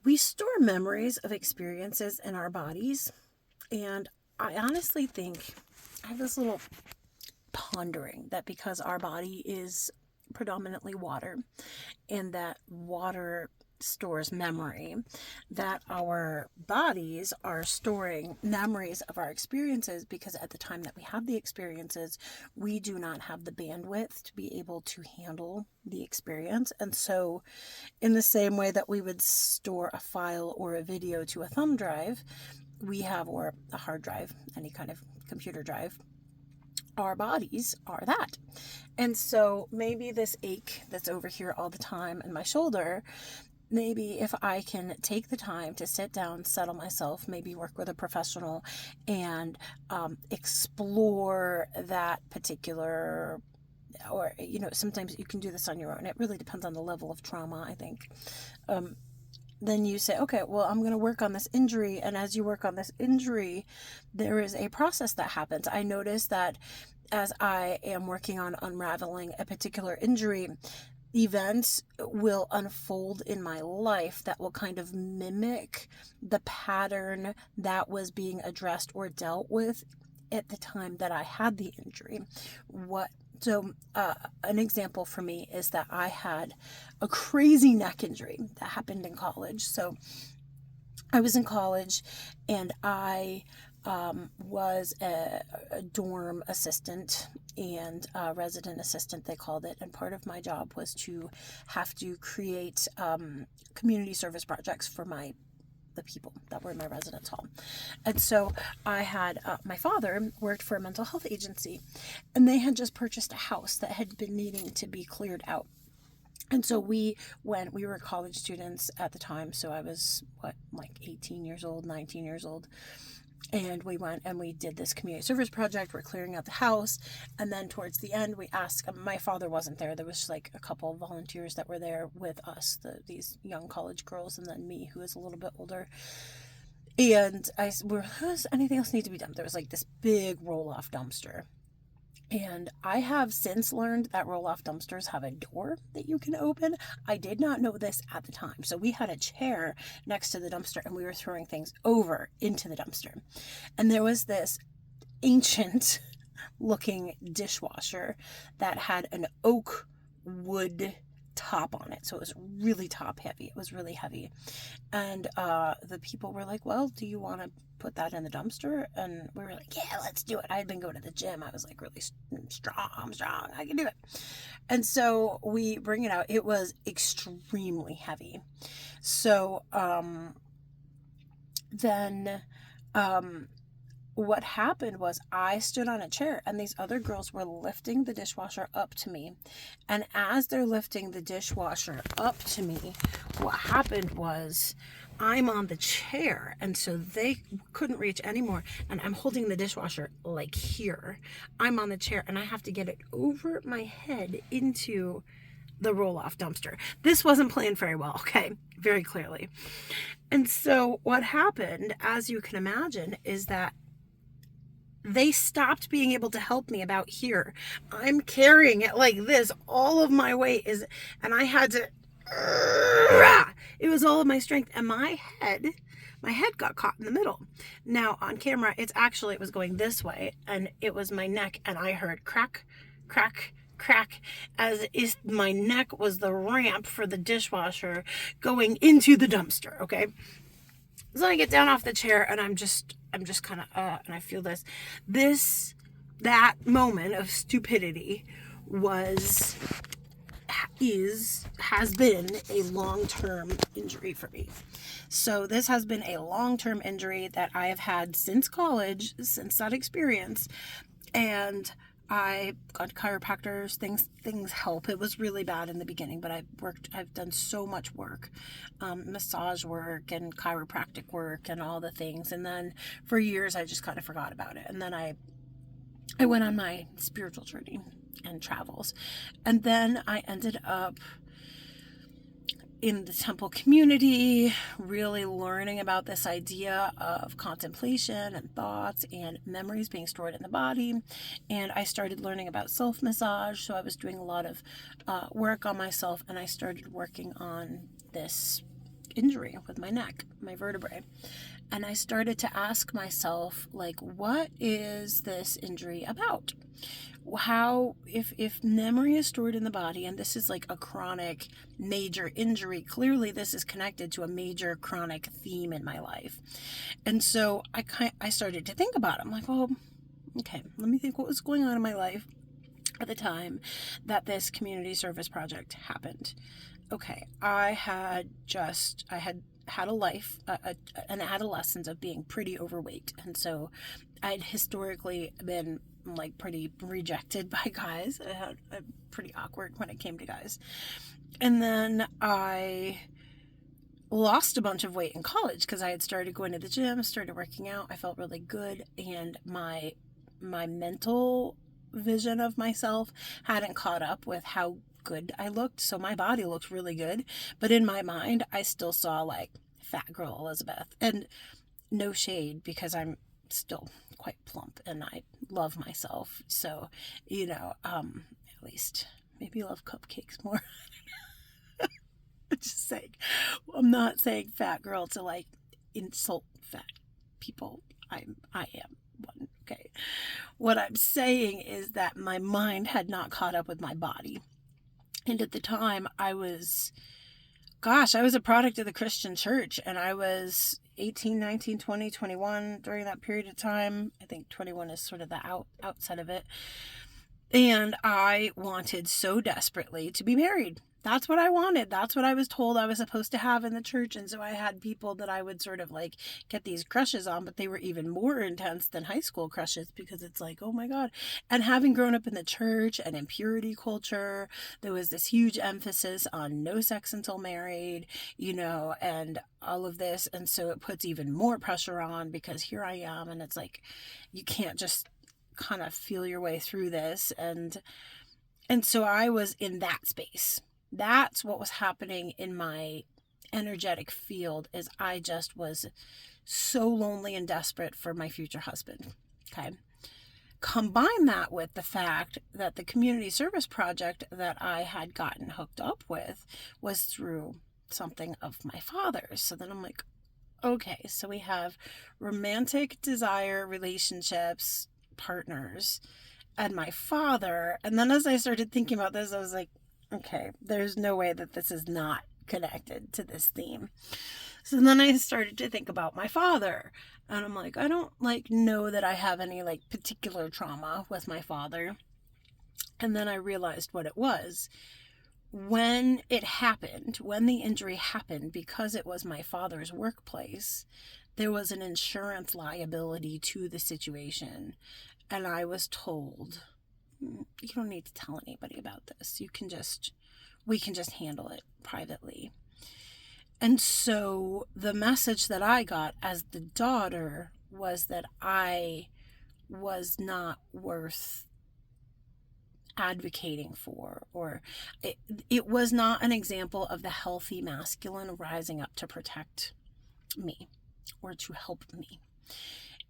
We store memories of experiences in our bodies, and I honestly think I have this little pondering that because our body is predominantly water and that water stores memory, that our bodies are storing memories of our experiences because at the time that we have the experiences, we do not have the bandwidth to be able to handle the experience. And so, in the same way that we would store a file or a video to a thumb drive, we have, or a hard drive, any kind of computer drive, our bodies are that. And so maybe this ache that's over here all the time in my shoulder, maybe if I can take the time to sit down, settle myself, maybe work with a professional and explore that particular, or, sometimes you can do this on your own. It really depends on the level of trauma, I think. Then you say, okay, well, I'm going to work on this injury. And as you work on this injury, there is a process that happens. I notice that as I am working on unraveling a particular injury, events will unfold in my life that will kind of mimic the pattern that was being addressed or dealt with at the time that I had the injury. An example for me is that I had a crazy neck injury that happened in college. So I was in college and I was a dorm assistant and resident assistant, they called it. And part of my job was to have to create community service projects for the people that were in my residence hall. And so I had, my father worked for a mental health agency, and they had just purchased a house that had been needing to be cleared out. And so we were college students at the time. So I was, like 18 years old, 19 years old. And we went and we did this community service project. We're clearing out the house. And then towards the end, we asked, my father wasn't there. There was like a couple of volunteers that were there with us, these young college girls, and then me, who is a little bit older. And does anything else need to be done? There was like this big roll-off dumpster. And I have since learned that roll-off dumpsters have a door that you can open. I did not know this at the time. So we had a chair next to the dumpster and we were throwing things over into the dumpster. And there was this ancient looking dishwasher that had an oak wood top on it. So it was really top heavy. It was really heavy. And the people were like, well, do you want to put that in the dumpster? And we were like, yeah, let's do it. I had been going to the gym. I was like really strong. I'm strong. I can do it. And so we bring it out. It was extremely heavy. So then what happened was I stood on a chair and these other girls were lifting the dishwasher up to me. And as they're lifting the dishwasher up to me, what happened was I'm on the chair, and so they couldn't reach anymore. And I'm holding the dishwasher like here. I'm on the chair and I have to get it over my head into the roll-off dumpster. This wasn't planned very well, okay? Very clearly. And so what happened, as you can imagine, is that they stopped being able to help me about here. I'm carrying it like this. All of my weight is, and I had to, it was all of my strength. And my head got caught in the middle. Now on camera, it was going this way and it was my neck, and I heard crack, crack, crack, as is my neck was the ramp for the dishwasher going into the dumpster. Okay. So I get down off the chair and I'm just kind of, and I feel that moment of stupidity has been a long-term injury for me. So this has been a long-term injury that I have had since college, since that experience. And I got chiropractors, things help. It was really bad in the beginning, but I've done so much work, massage work and chiropractic work and all the things. And then for years, I just kind of forgot about it. And then I went on my spiritual journey and travels. And then I ended up in the temple community, really learning about this idea of contemplation and thoughts and memories being stored in the body. And I started learning about self-massage. So I was doing a lot of work on myself, and I started working on this injury with my neck, my vertebrae. And I started to ask myself, like, what is this injury about? How, if memory is stored in the body, and this is like a chronic major injury, clearly this is connected to a major chronic theme in my life. And so I started to think about it. I'm like, well, okay, let me think what was going on in my life at the time that this community service project happened. Okay, I had had a life, an adolescence of being pretty overweight. And so I'd historically been like pretty rejected by guys. I had pretty awkward when it came to guys. And then I lost a bunch of weight in college because I had started going to the gym, started working out. I felt really good. And my mental vision of myself hadn't caught up with how good I looked. So my body looked really good, but in my mind I still saw like fat girl Elizabeth. And no shade, because I'm still quite plump and I love myself. So, at least maybe love cupcakes more. Just saying, I'm not saying fat girl to like insult fat people. I am one. Okay. What I'm saying is that my mind had not caught up with my body. And at the time I was a product of the Christian church, and I was 18, 19, 20, 21 during that period of time. I think 21 is sort of the outside of it. And I wanted so desperately to be married. That's what I wanted. That's what I was told I was supposed to have in the church. And so I had people that I would sort of like get these crushes on, but they were even more intense than high school crushes, because it's like, oh my God. And having grown up in the church and in purity culture, there was this huge emphasis on no sex until married, and all of this. And so it puts even more pressure on, because here I am, and it's like, you can't just kind of feel your way through this. And so I was in that space. That's what was happening in my energetic field, is I just was so lonely and desperate for my future husband. Okay. Combine that with the fact that the community service project that I had gotten hooked up with was through something of my father's. So then I'm like, okay, so we have romantic desire relationships, partners, and my father. And then as I started thinking about this, I was like, okay, there's no way that this is not connected to this theme. So then I started to think about my father, and I'm like, I don't know that I have any particular trauma with my father. And then I realized what it was. When it happened, when the injury happened, because it was my father's workplace, there was an insurance liability to the situation. And I was told, you don't need to tell anybody about this. We can just handle it privately. And so the message that I got as the daughter was that I was not worth advocating for, or it was not an example of the healthy masculine rising up to protect me or to help me.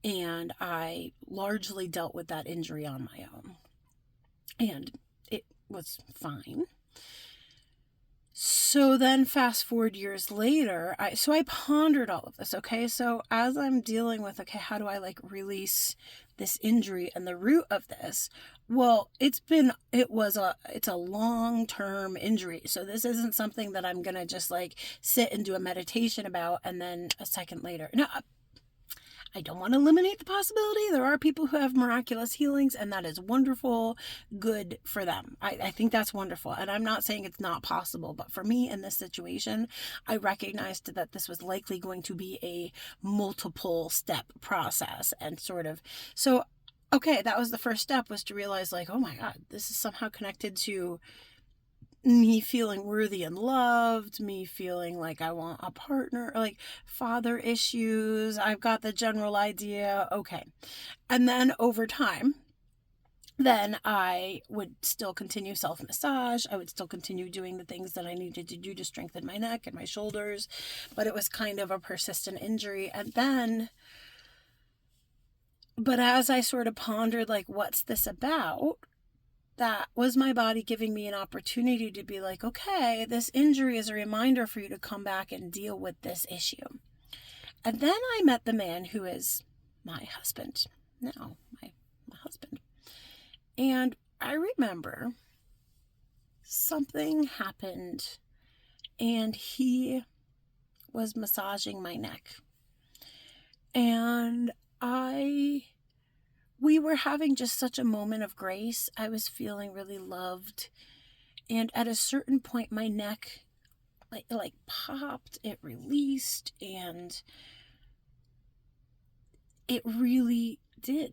And I largely dealt with that injury on my own. And it was fine. So then fast forward years later, I pondered all of this. Okay. So as I'm dealing with, okay, how do I release this injury and the root of this? Well, it's a long-term injury. So this isn't something that I'm going to just sit and do a meditation about and then a second later. No, I don't want to eliminate the possibility. There are people who have miraculous healings, and that is wonderful. Good for them. I think that's wonderful. And I'm not saying it's not possible, but for me in this situation, I recognized that this was likely going to be a multiple step process, and so, okay, that was the first step, was to realize oh my God, this is somehow connected to me feeling worthy and loved, me feeling like I want a partner, father issues. I've got the general idea. Okay. And then over time, then I would still continue self-massage. I would still continue doing the things that I needed to do to strengthen my neck and my shoulders, but it was kind of a persistent injury. And then, but as I sort of pondered, what's this about? that was my body giving me an opportunity to be like, okay, this injury is a reminder for you to come back and deal with this issue. And then I met the man who is my husband now, my husband. And I remember something happened and he was massaging my neck. And we were having just such a moment of grace. I was feeling really loved. And at a certain point, my neck like popped, it released, and it really did.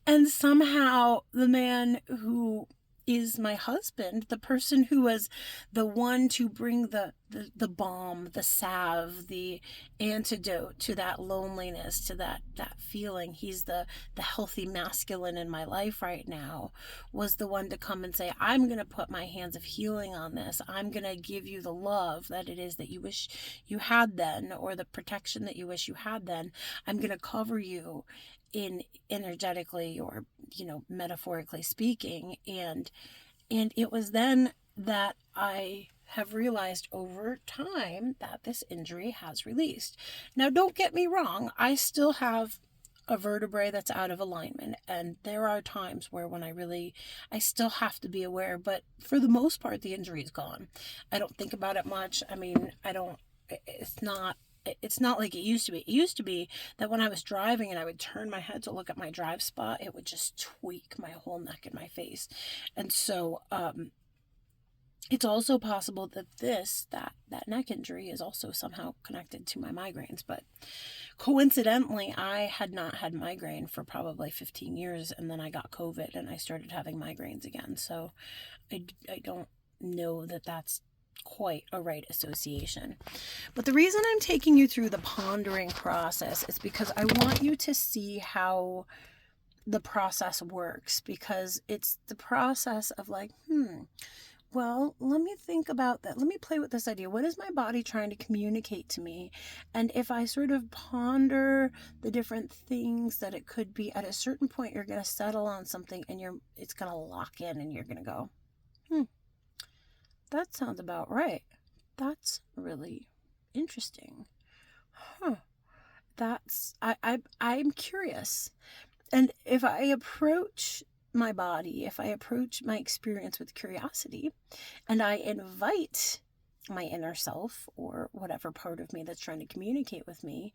And somehow the man who is my husband, the person who was the one to bring the balm, the salve, the antidote to that loneliness, to that feeling, he's the healthy masculine in my life right now, was the one to come and say, I'm going to put my hands of healing on this. I'm going to give you the love that it is that you wish you had then, or the protection that you wish you had then. I'm going to cover you in energetically, or metaphorically speaking. And it was then that I have realized over time that this injury has released. Now, don't get me wrong, I still have a vertebrae that's out of alignment, and there are times where when I still have to be aware, but for the most part the injury is gone. I don't think about it much. I mean, it's not like it used to be. It used to be that when I was driving and I would turn my head to look at my drive spot, it would just tweak my whole neck and my face. And so it's also possible that that neck injury is also somehow connected to my migraines. But coincidentally, I had not had migraine for probably 15 years, and then I got COVID and I started having migraines again. So I don't know that that's quite a right association. But the reason I'm taking you through the pondering process is because I want you to see how the process works, because it's the process of like, well, let me think about that. Let me play with this idea. What is my body trying to communicate to me? And if I sort of ponder the different things that it could be, at a certain point, you're going to settle on something and it's going to lock in, and you're going to go, that sounds about right. That's really interesting. I'm curious. And if I approach my body, if I approach my experience with curiosity, and I invite my inner self, or whatever part of me that's trying to communicate with me,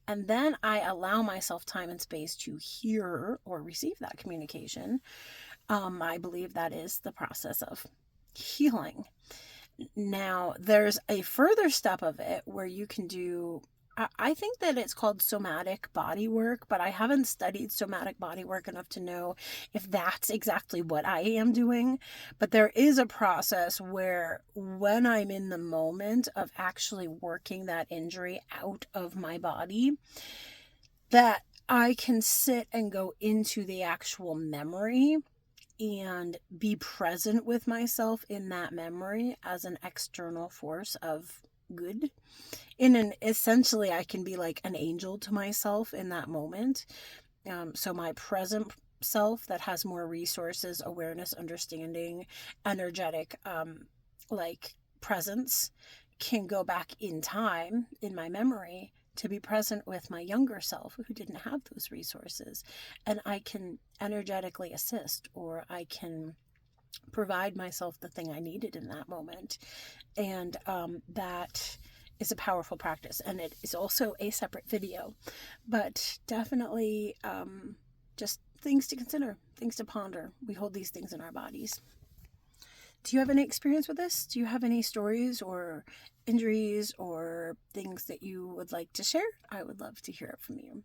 and then I allow myself time and space to hear or receive that communication, I believe that is the process of healing. Now, there's a further step of it where you can do, I think that it's called somatic body work, but I haven't studied somatic body work enough to know if that's exactly what I am doing. But there is a process where when I'm in the moment of actually working that injury out of my body, that I can sit and go into the actual memory and be present with myself in that memory as an external force of good. Essentially, I can be like an angel to myself in that moment. So my present self that has more resources, awareness, understanding, energetic, presence, can go back in time in my memory to be present with my younger self who didn't have those resources. And I can energetically assist, or I can provide myself the thing I needed in that moment. And that is a powerful practice. And it is also a separate video, but definitely just things to consider, things to ponder. We hold these things in our bodies. Do you have any experience with this? Do you have any stories or injuries or things that you would like to share? I would love to hear it from you.